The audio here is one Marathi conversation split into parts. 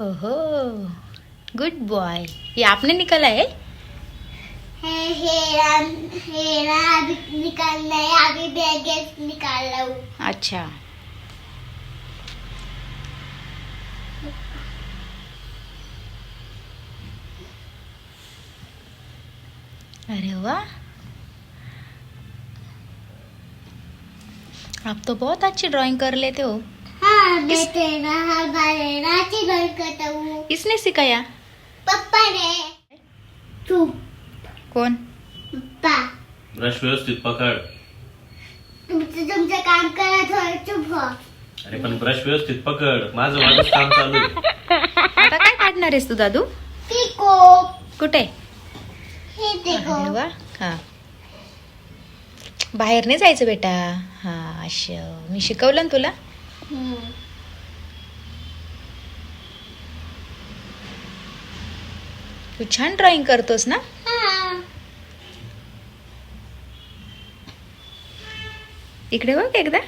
ओहो, गुड बॉय। ये आपने निकाला है? हेरा अभी निकालना है, अभी बैग निकाल रहा हूँ। अच्छा, अरे वाह, आप तो बहुत अच्छी ड्राइंग कर लेते हो। हाँ, मैं तेरा हर बार अच्छी ड्राइंग करता हूँ। किसने सिखाया? पप्पा ने। तू कौन? पप्पा। ब्रश व्यवस्थित पकड. तुमचं काम करा, थोडं चुप हो. अरे पण ब्रश व्यवस्थित पकड. माझं काम चालू आहे. आता काय काढणार आहेस तू दादू? पिको. कुठे? हे देखो. अरे वा, हा, बाहेर नाही जायचं बेटा. हा, असं मी शिकवलं ना तुला. तू छान ड्रॉइंग करतोस ना. हाँ. इकडे बघ एकदा.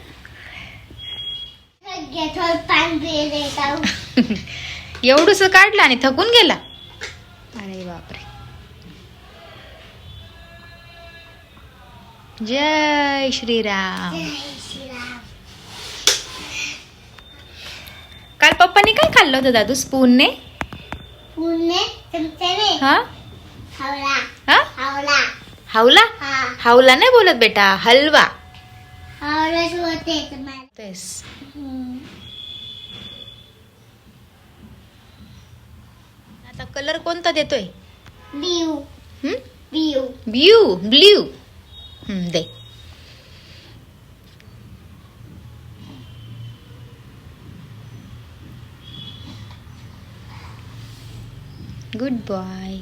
थोडं पाणी दे देता हूँ. एवढूस काढलं आणि थकून गेला. अरे बापरे. जय श्रीराम. जय श्रीराम. काल पप्पानी काय खाल्लं होतं दादू स्पूनने? पुणे चमच्याने. हा हावला. हा, हावला. हावला. हाँ. हावला नाही बोलत बेटा, हलवा. हावलाच होते तुम्हाला. तेच. आता कलर कोणता देतोय? ब्ल्यू. Hmm, blue. ब्ल्यू. दे. Good boy.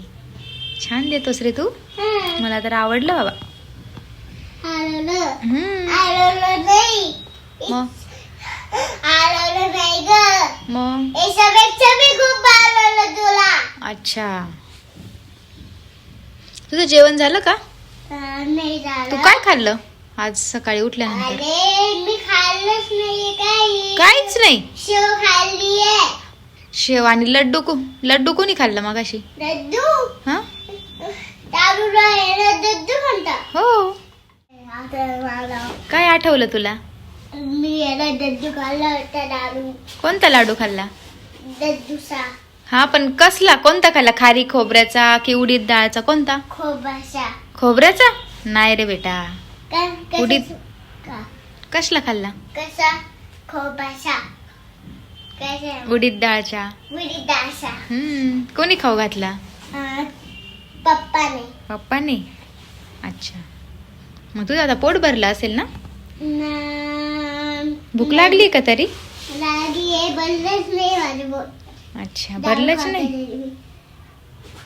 छान देतोस रे तू. मला तर आवडलं बाबा. हळवलं. हम्म, हळवलं नाही. मग हळवलं नाही ग. मग हे सगळे खूप आवडलं तुला. अच्छा, तुझं जेवण झालं का? नाही झालं. तू काय खाल्लं आज सकाळी उठल्यानंतर? अरे मी खाल्लंच नाहीये काही. काहीच नाही. शेव खाल्लीये. शेव आणि लड्डू कोणी खाल्लं मगाशी? लड्डू. हा, दारू लड्डू म्हणता. हो. आता मला काय आठवलं तुला? मी याला लड्डू खाल्ला होता. दारू कोणता लाडू खाल्ला? लड्डूचा. हा, पण कसला? कोणता खाल्ला? खारी खोबऱ्याचा की उडीद डाळचा? कोणता? खोबऱ्याचा. खोबऱ्याचा नाही रे बेटा. उडीद. का कसला खाल्ला? कसा? खोबऱ्याचा. कसा? उडीद डाळचा. उडीदाचा. कोणी खाऊ घातला? पप्पाने. पप्पाने. अच्छा, मग तुझं आता पोट भरलं असेल ना? भूक लागली का तरी? लागली. भरलंच नाही माझं पोट. अच्छा, भरलंच नाही.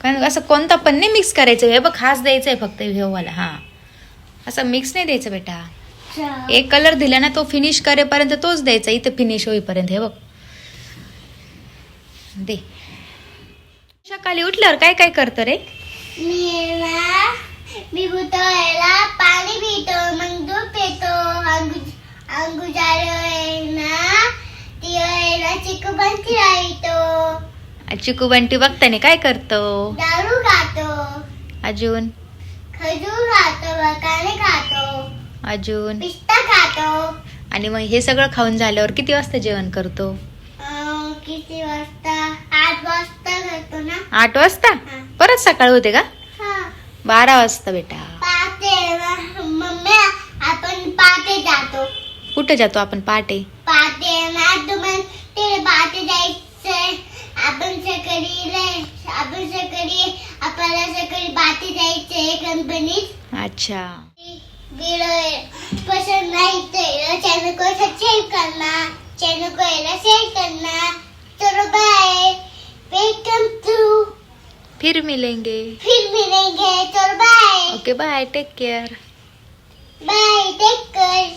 कारण असं कोणता पण नाही मिक्स करायचं. हे बघ, हाच द्यायचा आहे फक्त व्ह्यूवाला. हा, असं मिक्स नाही द्यायचं बेटा. एक कलर दिला ना, तो फिनिश करेपर्यंत तोच द्यायचा. इथं फिनिश होईपर्यंत. हे बघ, दे. सकाळी उठल्यावर काय काय करतं रे? मी उठवायला पाणी पितो, मग दूध पितो. अंगू चिकू बंटी राहतो. चिकू बंटी बघताने काय करतो? दारू खातो. अजून? खजूर खातो. वकाने खातो. अजून? पिस्ता खातो. आणि मग हे सगळं खाऊन झाल्यावर किती वाजता जेवण करतो? किती वाजता? 8 वाजता करतो ना. 8 वाजता? हा. परत सकाळ होते का? 12 वाजता बेटा. मम्मी आपण पाटे जातो. कुठे जातो आपण पहाटे? पाटे ना तुम्हाला ते पाटे जायचंय. आपल्याला सकाळी पाटे जायचंय कंपनीत. अच्छा, पसंद नाही तर चैनल को सब्सक्राइब करना. चैनल को शेयर करना. चलो बाय. Welcome to. फिर मिलेंगे. चलो बाय. Okay, bye. Take care. Bye. Take care.